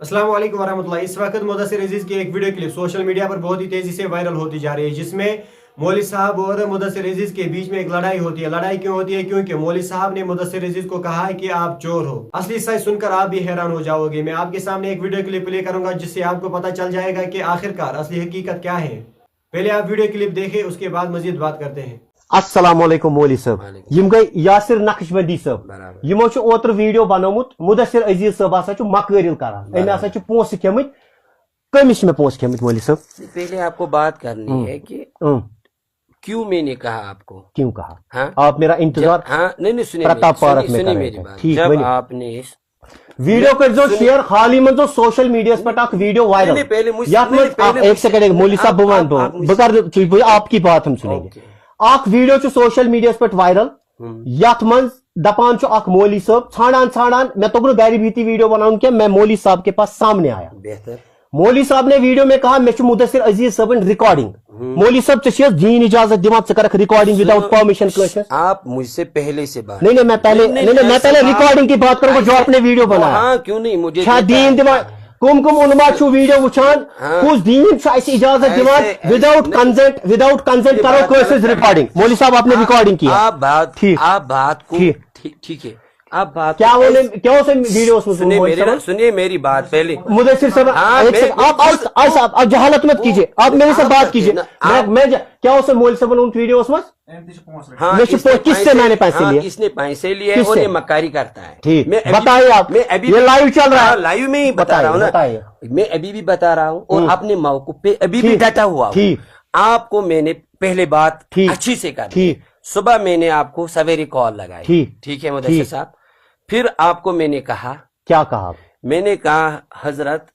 अस्सलाम वालेकुम वरहमतुल्लाह। इस वक्त मुदस्सिर अजीज की एक वीडियो क्लिप सोशल मीडिया पर बहुत ही तेजी से वायरल होती जा रही है, जिसमें मौलवी साहब और मुदस्सिर अजीज के बीच में एक लड़ाई होती है। लड़ाई क्यों होती है? क्योंकि मौलवी साहब ने मुदस्सिर अजीज को कहा है कि आप चोर हो। असली सच सुनकर आप भी हैरान हो जाओगे। मैं आपके सामने एक वीडियो क्लिप प्ले करूंगा जिससे आपको पता चल जाएगा कि आखिरकार असली हकीकत क्या है। पहले आप वीडियो क्लिप देखें, उसके बाद मजीद बात करते हैं। अस्सलामुअलैकुम मौलवी साहब, यम गई यासिर नक्शबंदी साहब, यमो ओतर वीडियो बनोमुत मुदस्सिर अजीज साहब हसा मकरिल करान, अमे हसा पोस खेमित, कमिस में पोस खेमित मौलवी साहब। पहले आपको बात करनी है कि क्यों मैंने कहा आपको, क्यों कहा? हाँ? आप मेरा इंतजार, हाँ नहीं सुनिए प्रताप पार्क में सुनिए मेरी बात। ठीक, जब आपने इस वीडियो कर जो शेयर हाल ही में जो सोशल मीडिया पर टाक वीडियो वायरल, पहले एक सेकंड मौलवी साहब बकर आपकी बात हम सुनेंगे। आख वीडियो च सोशल मीडिया पर वायरल, यथ मन दपान अख मौलवी साहब छाड़ान मैं तो घर बीती वीडियो बनाऊं क्या, मैं मौलवी साहब के पास सामने आया। बेहतर मौलवी साहब ने वीडियो में कहा मैं मुदस्सिर अजीज साहब रिकॉर्डिंग। मौलवी साहब दीन इजाजत दिमाग से कर रिकॉर्डिंग विदाउट परमिशन। आप मुझसे पहले से बात नहीं मैं पहले रिकॉर्डिंग की बात करूंगा जो आपने वीडियो बनाया। हाँ क्यों नहीं, मुझे दीन दिमाग कुम उलमा वीडियो वुचान कुछ दीन इजाजत दिवान विदाउट कंसेंट करो कोशिश रिकॉर्डिंग। मौलवी साहब आपने रिकॉर्डिंग की, आप बात को ठीक है, आप बात क्या बोले क्यों से वीडियो सुनिए मेरी बात पहले। मुदस्सिर साहब आप जहालत मत कीजिए, आप मेरे से बात कीजिए। मैं क्या उसे मौलवी साहब उन वीडियो में किससे मैंने पैसे लिए? किसने पैसे लिए और ये मक्कारी करता है। ठीक, बताइए आप। मैं अभी ये लाइव चल रहा है, लाइव में ही बता रहा हूँ ना, मैं अभी भी बता रहा हूँ और अपने मौक़िफ़ पे अभी भी डटा हुआ हूँ। आपको मैंने पहले बात अच्छी से कही, सुबह मैंने आपको सवेरे कॉल लगाई, ठीक है मुदस्सिर साहब। फिर आपको मैंने कहा, क्या कहा? मैंने कहा हजरत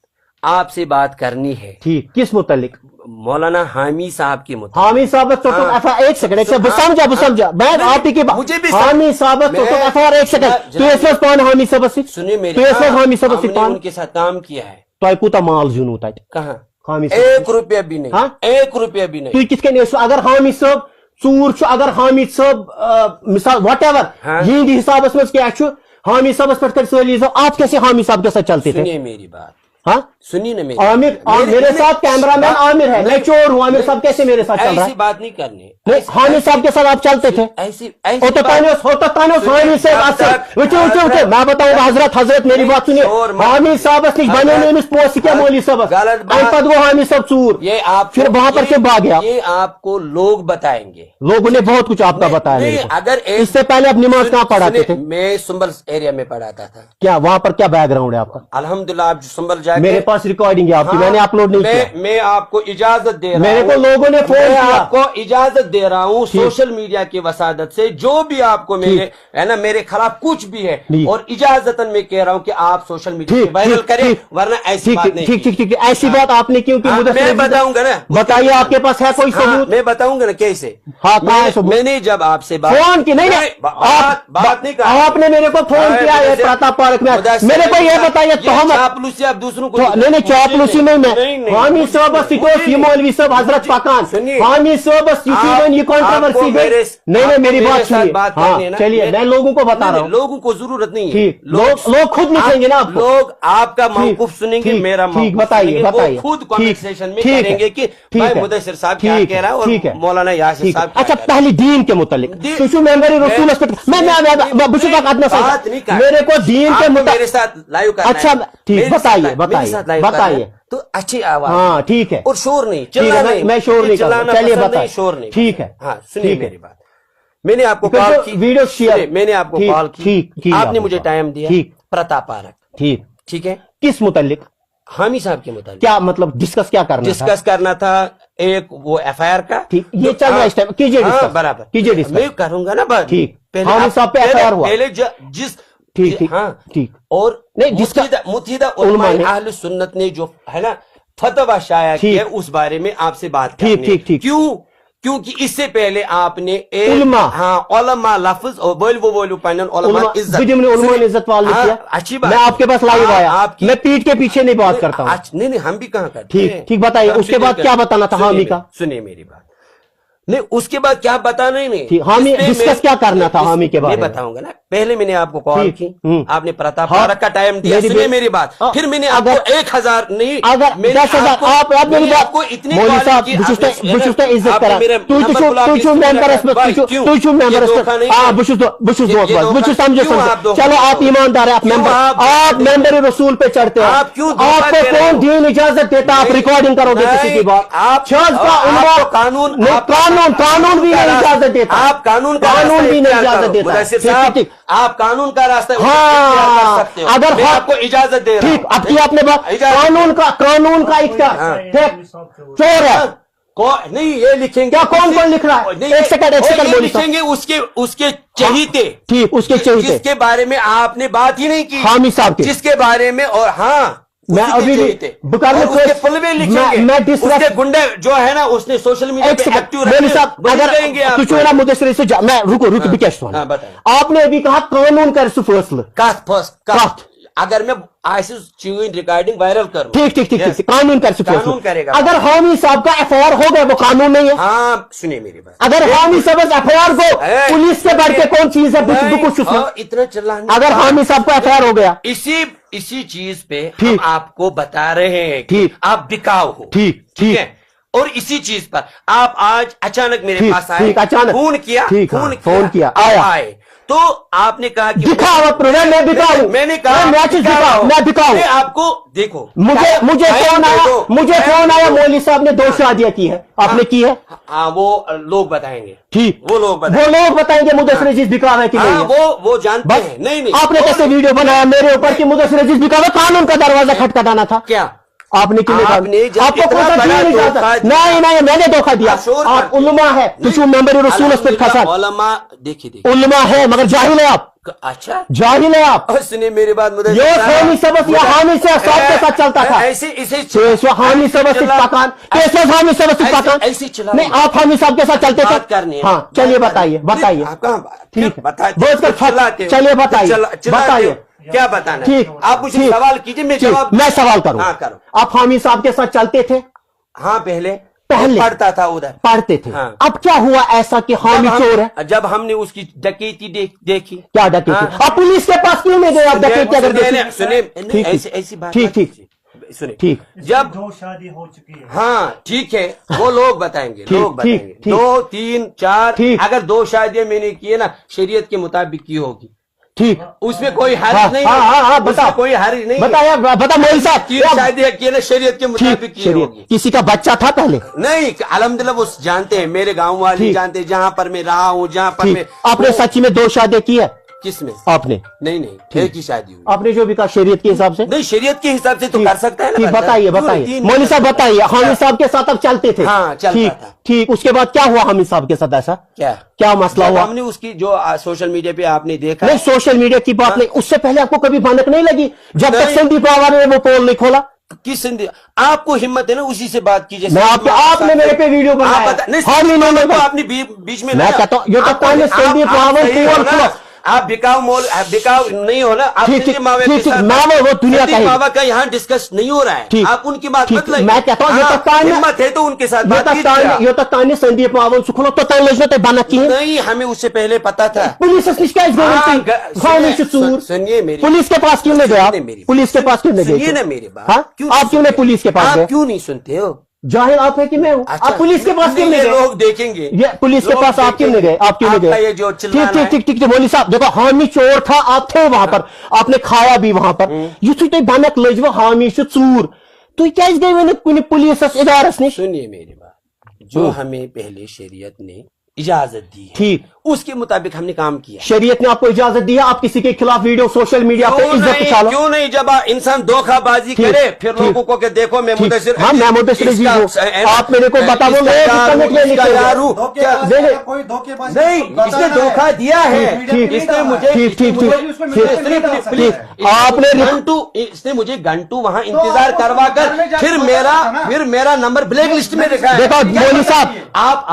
आपसे बात करनी है। ठीक, किस मुतल्लिक? मौलाना हामी साहब की मुतल्लिक। हामी साहब एक सेकंड समझा मैं आप ही मुझे भी हामी साहब एक सेकंड पान हामी साहब सुनिए मेरी हामी साहब उनके साथ काम किया है। तो कूता माल जुनू कहाँ? हामी 1 रुपया भी नहीं, 1 रुपया भी नहीं। तु किसके अगर हामी साहब चूर अगर हामी साहब मिसाल वट एवर यह हिसाब क्या हामी साहब पर आप कैसे हामी साहब के साथ चलते थे? सुनिए मेरी बात, हाँ सुनिए ना मेरी। आमिर मेरे साथ कैमरामैन आमिर है, मैं चोर हूँ। आमिर साहब कैसे मेरे साथ चल रहा है? ऐसी बात नहीं करनी। हामी साहब के साथ आप चलते थे? ऐसी मैं बताऊंगा हजरत मेरी बात सुनिए। हामी साहब बने पोस्ट क्या मौलवी साहब हामी साहब चूर, ये आप फिर वहां पर से भाग गया। ये आपको लोग बताएंगे, लोगों ने बहुत कुछ आपका बताया। अगर इससे पहले आप नमाज कहाँ पढ़ाते थे? मैं सुंबल एरिया में पढ़ाता था। क्या वहां पर क्या बैकग्राउंड है आपका? अल्हम्दुलिल्लाह आप सुंबल जाके, मेरे पास रिकॉर्डिंग है आपकी, मैंने अपलोड नहीं किया। मैं आपको इजाजत दे रहा हूं, मेरे को लोगों ने फोन किया, आपको इजाजत दे रहा हूं सोशल मीडिया की वसादत से। जो भी आपको मेरे है ना मेरे खिलाफ कुछ भी है और इजाजतन मैं कह रहा हूँ कि आप सोशल मीडिया पे वायरल करें, वरना ऐसी बात नहीं। ठीक ऐसी बात आपने क्यों की? मैं बताऊंगा ना, बताइए आपके पास है कोई सबूत? मैं बताऊंगा ना कैसे। मैंने जब आपसे फोन की नहीं बात नहीं कहा, आपने मेरे को फोन किया है प्रताप पार्क में, मेरे को ये बताइए तो हम चापलूसी आप दूसरों को नहीं चापलूसी में मैं हामी साहब मौलवी साहब हजरत पाकान हामी साहब ये कंट्रोवर्सी नहीं मेरी बात सुनिए। चलिए मैं लोगों को बता रहा हूँ, लोगों को जरूरत नहीं है, लोग खुद लिखेंगे ना, लोग आपका मौक़िफ़ सुनेंगे, मेरा मौक़िफ़ बताइए खुद कमेंट सेक्शन में करेंगे कि भाई मुदस्सिर साहब क्या कह रहा है और मौलाना यासिर साहब। अच्छा पहले दीन के मुतालिक मेरे को दीन के मेरे साथ लाइव करना। अच्छा ठीक बताइए तो अच्छी आवाज, हाँ ठीक है, और शोर नहीं चिल्लाना, मैं शोर नहीं चिल्लाना, चलिए बताइए, शोर नहीं, ठीक है। हाँ सुनिए मेरी बात, मैंने आपको कॉल की, वीडियो शेयर, मैंने आपको कॉल की, आपने मुझे टाइम दिया, प्रताप पार्क, ठीक है। किस मुतालिक? हामी साहब के मुताबिक। क्या मतलब डिस्कस क्या करना? डिस्कस करना था एक वो FIR का, ठीक ये चल रहा है इस टाइम, कीजिए बराबर कीजिए डिस्कस, मैं करूंगा ना बात। ठीक हामी साहब पे FIR हुआ पहले जिस ठीक हाँ ठीक, और नहीं मुतीदा उलमा अहले सुन्नत ने जो है ना फतवा शाया किया उस बारे में आपसे बात करनी है। ठीक क्योंकि इससे पहले आपने उलमा लफ्ज और बोलू उलमा इज्जत वाले किया। अच्छी बात, मैं आपके पास लाइव आया, मैं पीठ के पीछे नहीं बात करता हूँ। नहीं हम भी कहाँ करते। ठीक बताइए उसके बाद क्या बताना था हामी का? सुनिए मेरी बात, नहीं, उसके बाद क्या बताना ही नहीं। हामी डिस्कस क्या करना था हामी के बारे में में बताऊंगा ना। पहले मैंने आपको कॉल की, आपने प्रताप पारक का टाइम दिया, सुनिए मेरी बात। फिर मैंने आपको 1000 नहीं, अगर 10,000 आप मेरी बात को इतनी मौलवी साहब इज्जत करा चलो आप ईमानदार है, आप मेंबर रसूल पे चढ़ते हैं, आपको कौन दीन इजाजत देता आप रिकॉर्डिंग करोगे किसी की बात? कानून भी नहीं इजाजत देता, आप कानून भी नहीं इजाजत देता। आप कानून का रास्ता हाँ, अगर आपको इजाजत दे रहा हूं। ठीक, अब की आपने बात कानून का इख्तियार चोर है नहीं, ये लिखेंगे क्या? कौन लिख रहा है? एक सेकंड लिखेंगे उसके चहीते, ठीक, उसके चहीते जिसके बारे में आपने बात ही नहीं की, हामी साहब के, जिसके बारे में, और हाँ मैं अभी उसके फिल्में लिखेंगे, उसके गुंडे जो है ना, उसने सोशल मीडिया पे एक्टिव अगर मुद्दे से मैं रुको विकेश आपने अभी कहा कानून कर फैसला, अगर मैं ऐसी चीज रिकॉर्डिंग वायरल करूं, ठीक कानून कर कानून करेगा। अगर हामी साहब का FIR हो गया वो कानून नहीं है। हाँ सुनिए मेरी बात, अगर हामी साहब FIR को पुलिस के बढ़ के कौन चीज है कुछ इतना चिल्लाने, अगर हामी साहब को FIR हो गया, इसी चीज पे हम आपको बता रहे हैं कि आप बिकाऊ हो, ठीक है, और इसी चीज पर आप आज अचानक मेरे पास आए, अचानक फोन किया आए, तो आपने कहा कि मैं बिकाऊं, मैंने कहा मैं बिकाऊं आपको। देखो मुझे फोन आया मौलवी साहब ने 2 शादियां की है, आपने की है? हाँ, वो लोग बताएंगे, ठीक, वो लोग बताएंगे मुदस्सिर अजीज बिकाऊ है कि नहीं? वो जानते हैं। नहीं, आपने कैसे वीडियो बनाया मेरे ऊपर कि मुदस्सिर अजीज बिकाऊ है? कानून का दरवाजा खटखटाना था क्या? आपने क्यों नहीं, मैंने धोखा दिया। आप उलमा है, मेंबर रसूल उलमा, देखिए उलमा है मगर जाहिल है आप। अच्छा, जाहिल है आप। सुनिए मेरी बात, ये हामी सबक या हामी से साहब के साथ चलता था, ऐसे हामी सबक पाकान, कैसे हामी सबक पाकान ऐसे चला नहीं, आप हामी साहब के साथ चलते थे। हाँ चलिए बताइए ठीक है, चलिए बताइए क्या बताना? ठीक, आप मुझे सवाल कीजिए, मैं सवाल करूँ। आप हामी साहब के साथ चलते थे? हाँ, पहले पढ़ता था, उधर पढ़ते थे। हाँ। अब क्या हुआ ऐसा कि हामी चोर है? जब हमने उसकी डकैती देखी। क्या डकैती? आप पुलिस के पास क्यों नहीं गए? आप डकैती अगर सुनिए, ऐसी बात ठीक सुनिए, ठीक, जब 2 शादी हो चुकी है। हाँ ठीक है, वो लोग बताएंगे, 2, 3, 4, अगर 2 शादियां मैंने की है ना, शरीयत के मुताबिक की होगी, ठीक, उसमें कोई हर्ज नहीं। हाँ, बता, कोई हर्ज नहीं, बता मौलवी साहब, 3 शादियां की ना, शरीयत के मुताबिक की होगी। किसी का बच्चा था पहले? नहीं, अल्हम्दुलिल्लाह वो जानते हैं, मेरे गाँव वाले जानते हैं, जहाँ पर मैं रहा हूँ, जहाँ पर मैं। आपने सच्ची में 2 शादियां की है? किसमें? आपने? नहीं, एक ही शादी हुई। आपने जो भी कहा शरीयत के हिसाब से? नहीं, शरीयत के हिसाब से तो कर सकता है ना। बताइए मौलवी साहब, बताइए। हामी साहब के साथ अब चलते थे? हाँ, चलता था। ठीक, उसके बाद क्या हुआ हामी साहब के साथ? ऐसा क्या मसला हुआ? हमने उसकी जो सोशल मीडिया पे आपने देखा। नहीं, सोशल मीडिया की बात नहीं, उससे पहले आपको कभी भनक नहीं लगी जब तक संदीप पवार ने वो पोल नहीं खोला? किस संदीप? आपको हिम्मत है ना उसी से बात कीजिए। मैं आपने मेरे पे वीडियो बनाया, आपने बीच में। मैं कहता हूँ ये तो संदीप पवार आप बिकाऊ नहीं हो ना, आप वो दुनिया का यहाँ डिस्कस नहीं हो रहा है, आप उनकी बात मत लाइए। मैं कहता हूँ हिम्मत है तो उनके साथ संदीप पवार सुखलो तो बना की नहीं, हमें उससे पहले पता था। पुलिस सुनिए मेरी, पुलिस के पास क्यों नहीं गया? पुलिस के पास क्यों नहीं गए? सुनिए ना मेरी बात, आप क्यों नहीं पुलिस के पास गए? क्यों नहीं सुनते हो? जाहिल आप है कि मैं हूँ? आप पुलिस के पास क्यों नहीं गए? लोग देखेंगे, ये पुलिस के पास आप क्यों नहीं गए? आप क्यों नहीं गए? ठीक, मौलवी साहब देखो, हामी चोर था, आप थे वहां पर, आपने खाया भी वहां पर, युथु तुम बनक लज हामी चूर, तुम क्या गई पुलिस इदारस निश? सुनिए मेरी बात, जो हमें पहले शरीयत ने इजाजत दी है, ठीक, उसके मुताबिक हमने काम किया। शरीयत ने आपको इजाजत दी है, आप किसी के खिलाफ वीडियो सोशल मीडिया पे इज्जत उछालो? क्यों नहीं? जब इंसान धोखाबाजी करे फिर लोगों को के देखो मैं मुदस्सिर, हाँ मैं मुदस्सिर अजीज हूं, आप मेरे को बता दो मैं कोई धोखेबाजी नहीं, इसने धोखा दिया है, इसने मुझे इसने मुझे घंटू वहां इंतजार करवा कर फिर मेरा नंबर ब्लैक लिस्ट में रखा है। देखो मौलवी साहब, आप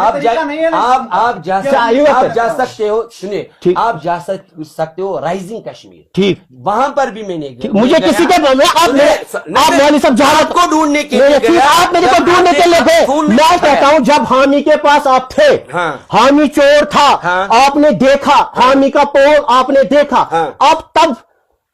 जा सकते हो, सुनिए, ठीक। आप जा सकते हो राइजिंग कश्मीर, ठीक, वहां पर भी मैंने गया। मुझे किसी के आप मौलवी साहब जहाँ को ढूंढने के नहीं, लिए ठीक, गया, आप मेरे को जब ढूंढने के लिए आपने थे। खून मैं कहता दिखाया। हूँ जब हामी के पास आप थे, हाँ। हामी चोर था, हाँ। आपने देखा, हामी का पोल आपने देखा, हाँ। अब तब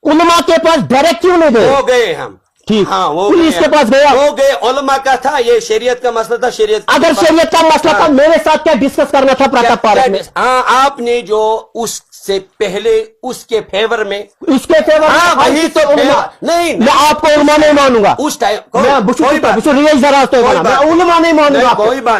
उलमा के पास डायरेक्ट क्यों नहीं गए? वो गए हम, ठीक, हाँ, वो पुलिस गए के पास गया, वो गए, उलमा का था, ये शरीयत का मसला था, शरीयत अगर शरीयत का मसला था हाँ। मेरे साथ क्या डिस्कस करना था प्रताप पार्क में? हाँ, आपने जो उससे पहले उसके फेवर में, उसके फेवर हाँ, में वही तो उलमा, नहीं, मैं आपको उलमा नहीं मानूंगा, उस टाइम मैं कोई बात रियाज दराज तो कोई मैं बात उलमा नहीं मानूंगा। कोई बात